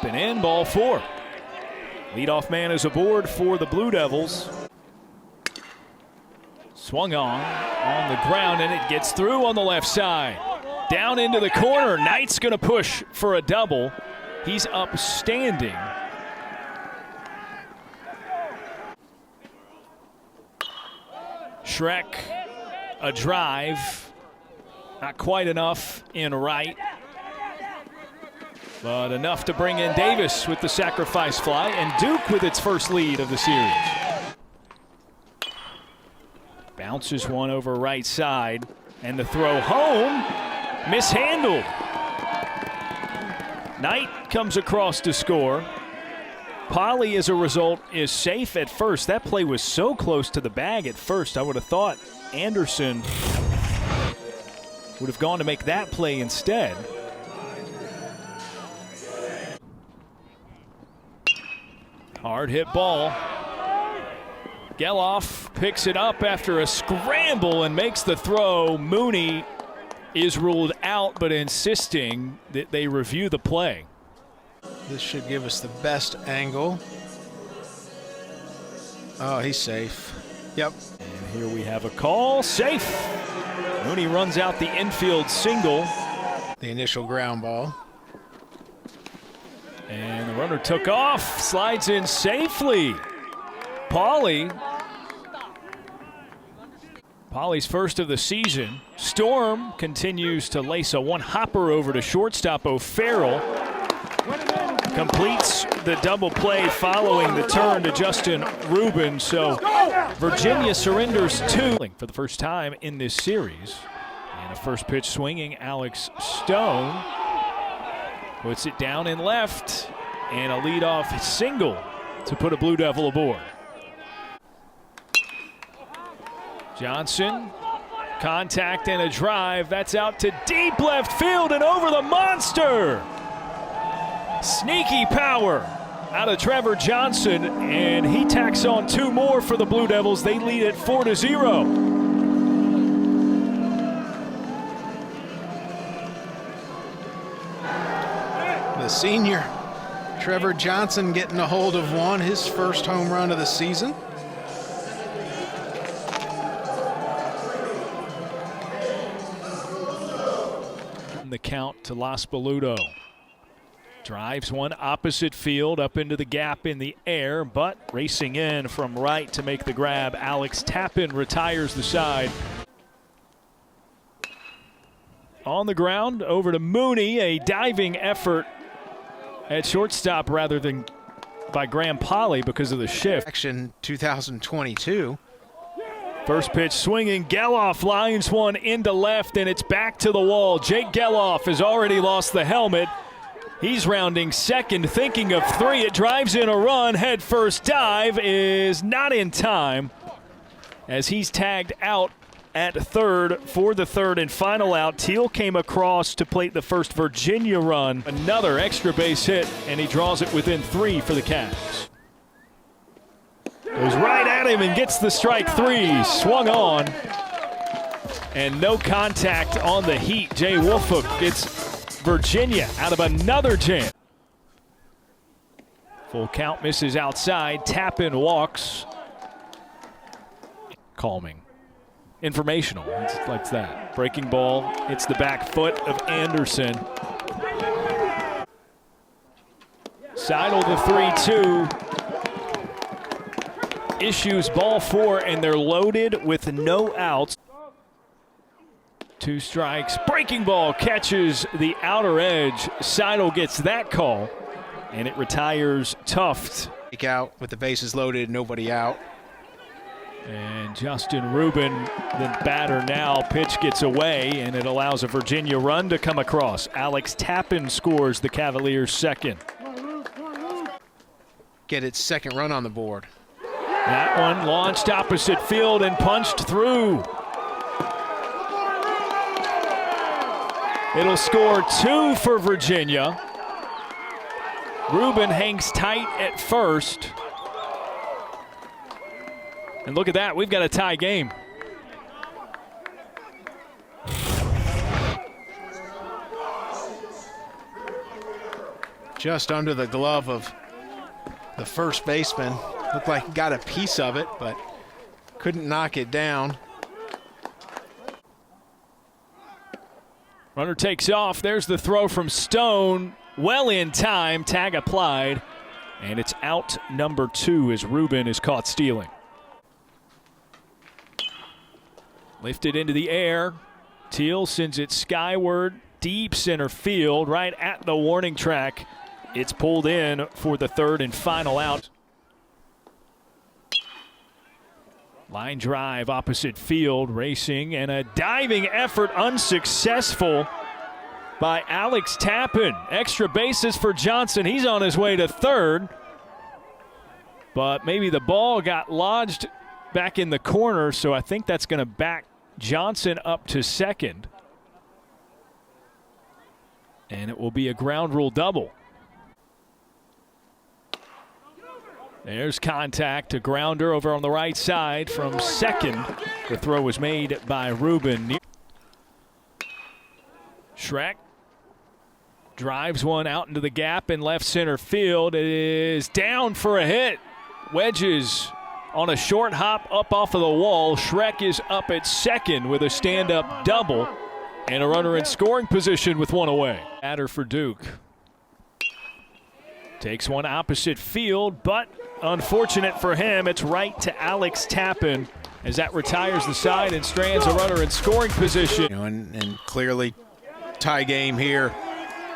Up and in, ball 4. Leadoff man is aboard for the Blue Devils. Swung on the ground, and it gets through on the left side. Down into the corner. Knight's going to push for a double. He's upstanding. Shrek, a drive. Not quite enough in right, but enough to bring in Davis with the sacrifice fly, and Duke with its first lead of the series. Bounces one over right side, and the throw home, mishandled. Knight comes across to score. Polly, as a result, is safe at first. That play was so close to the bag at first, I would have thought Anderson would have gone to make that play instead. Hard hit ball. Geloff picks it up after a scramble and makes the throw. Mooney is ruled out, but insisting that they review the play. This should give us the best angle. Oh, he's safe. Yep. And here we have a call. Safe. Mooney runs out the infield single. The initial ground ball. And the runner took off, slides in safely. Polly's first of the season. Storm continues to lace a one-hopper over to shortstop O'Farrell. Completes the double play following the turn to Justin Rubin. So Virginia surrenders 2 for the first time in this series. And a first pitch swinging Alex Stone puts it down in left, and a leadoff single to put a Blue Devil aboard. Johnson, contact and a drive. That's out to deep left field and over the monster. Sneaky power out of Trevor Johnson, and he tacks on 2 more for the Blue Devils. They lead it 4-0. The senior, Trevor Johnson, getting a hold of one, his first home run of the season. The count to Las Boludo. Drives one opposite field up into the gap in the air, but racing in from right to make the grab, Alex Tappan retires the side. On the ground, over to Mooney, a diving effort at shortstop rather than by Graham Polly because of the shift. Action 2022. First pitch swinging, Geloff lines one into left, and it's back to the wall. Jake Geloff has already lost the helmet. He's rounding second, thinking of 3. It drives in a run. Head first dive is not in time as he's tagged out at third for the third and final out. Teal came across to plate the first Virginia run. Another extra base hit, and he draws it within 3 for the Cavs. Goes right at him and gets the strike 3. Swung on. And no contact on the heat. Jay Wolfhook gets Virginia out of another jam. Full count, misses outside. Tappan walks. Calming. Informational. It's like that. Breaking ball hits the back foot of Anderson. Seidel the 3-2. Issues ball 4, and they're loaded with no outs. 2 strikes. Breaking ball catches the outer edge. Seidel gets that call, and it retires Tuft. Out with the bases loaded, nobody out. And Justin Rubin, the batter now, pitch gets away, and it allows a Virginia run to come across. Alex Tappan scores the Cavaliers' second. Get its second run on the board. That one launched opposite field and punched through. It'll score 2 for Virginia. Rubin hangs tight at first. And look at that, we've got a tie game. just under the glove of the first baseman. Looked like he got a piece of it, but couldn't knock it down. Runner takes off. There's the throw from Stone. Well in time. Tag applied. And it's out number 2 as Ruben is caught stealing. Lifted into the air. Teal sends it skyward. Deep center field. Right at the warning track. It's pulled in for the third and final out. Line drive opposite field, racing, and a diving effort unsuccessful by Alex Tappan. Extra bases for Johnson. He's on his way to third. But maybe the ball got lodged back in the corner, so I think that's going to back Johnson up to second. And it will be a ground rule double. There's contact, a grounder over on the right side from second. The throw was made by Ruben. Schreck drives one out into the gap in left center field. It is down for a hit. Wedges on a short hop up off of the wall. Schreck is up at second with a stand-up double and a runner in scoring position with one away. Batter for Duke. Takes one opposite field, but unfortunate for him, it's right to Alex Tappan as that retires the side and strands a runner in scoring position. And clearly tie game here.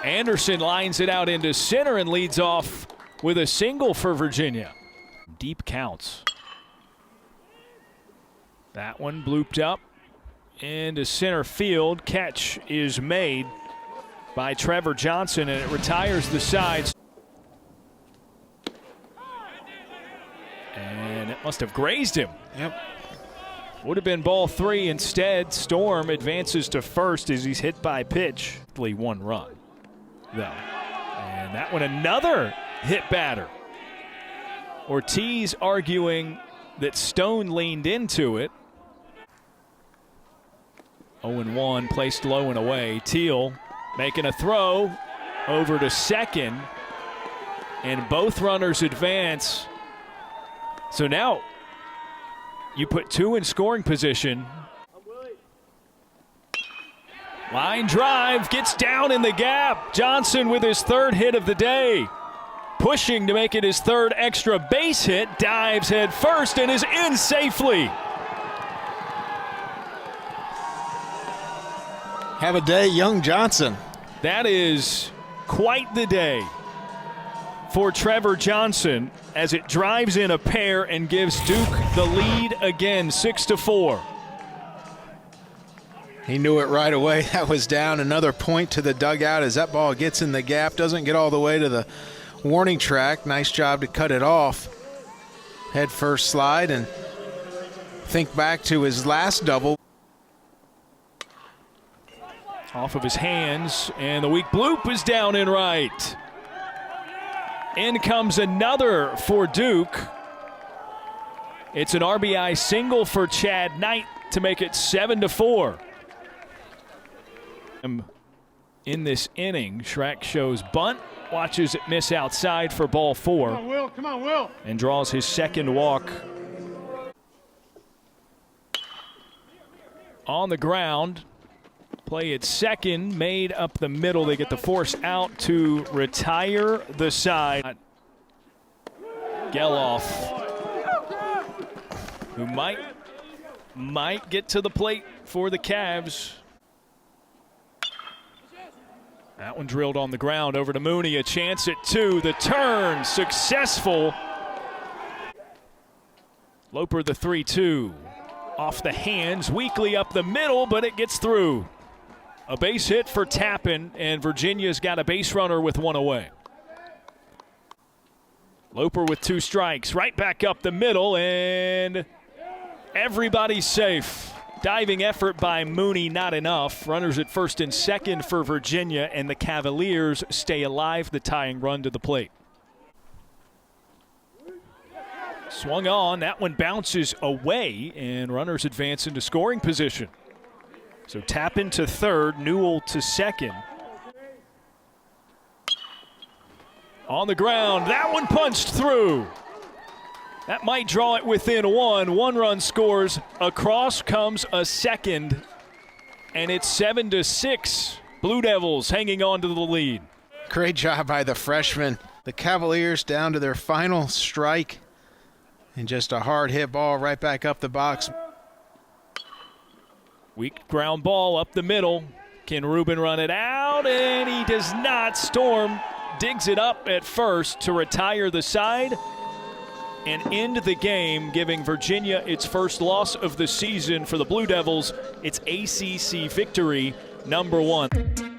Anderson lines it out into center and leads off with a single for Virginia. Deep counts. That one blooped up into center field. Catch is made by Trevor Johnson, and it retires the sides. And it must have grazed him. Yep. Would have been ball 3. Instead, Storm advances to first as he's hit by pitch. 1 run, though. And that one, another hit batter. Ortiz arguing that Stone leaned into it. 0-1, placed low and away. Teal making a throw over to second. And both runners advance. So now you put 2 in scoring position. Line drive gets down in the gap. Johnson with his 3rd hit of the day. Pushing to make it his 3rd extra base hit. Dives head first and is in safely. Have a day, young Johnson. That is quite the day for Trevor Johnson as it drives in a pair and gives Duke the lead again, 6-4. He knew it right away. That was down. Another point to the dugout as that ball gets in the gap. Doesn't get all the way to the warning track. Nice job to cut it off. Head first slide and think back to his last double. Off of his hands, and the weak bloop is down and right. In comes another for Duke. It's an RBI single for Chad Knight to make it 7-4. In this inning, Schreck shows bunt, watches it miss outside for ball 4. Come on, Will. Come on, Will. And draws his 2nd walk. On the ground. Play at second, made up the middle. They get the force out to retire the side. Geloff, who might get to the plate for the Cavs. That one drilled on the ground over to Mooney. A chance at 2. The turn successful. Loper the 3-2. Off the hands, weakly up the middle, but it gets through. A base hit for Tappan, and Virginia's got a base runner with 1 away. Loper with 2 strikes, right back up the middle, and everybody's safe. Diving effort by Mooney, not enough. Runners at first and second for Virginia, and the Cavaliers stay alive, the tying run to the plate. Swung on, that one bounces away, and runners advance into scoring position. So Tappan to third, Newell to second. On the ground, that one punched through. That might draw it within one. One run scores. Across comes a second, and it's 7-6. Blue Devils hanging on to the lead. Great job by the freshman. The Cavaliers down to their final strike, and just a hard hit ball right back up the box. Weak ground ball up the middle. Can Rubin run it out? And he does not. Storm digs it up at first to retire the side and end the game, giving Virginia its first loss of the season. For the Blue Devils, it's ACC victory #1.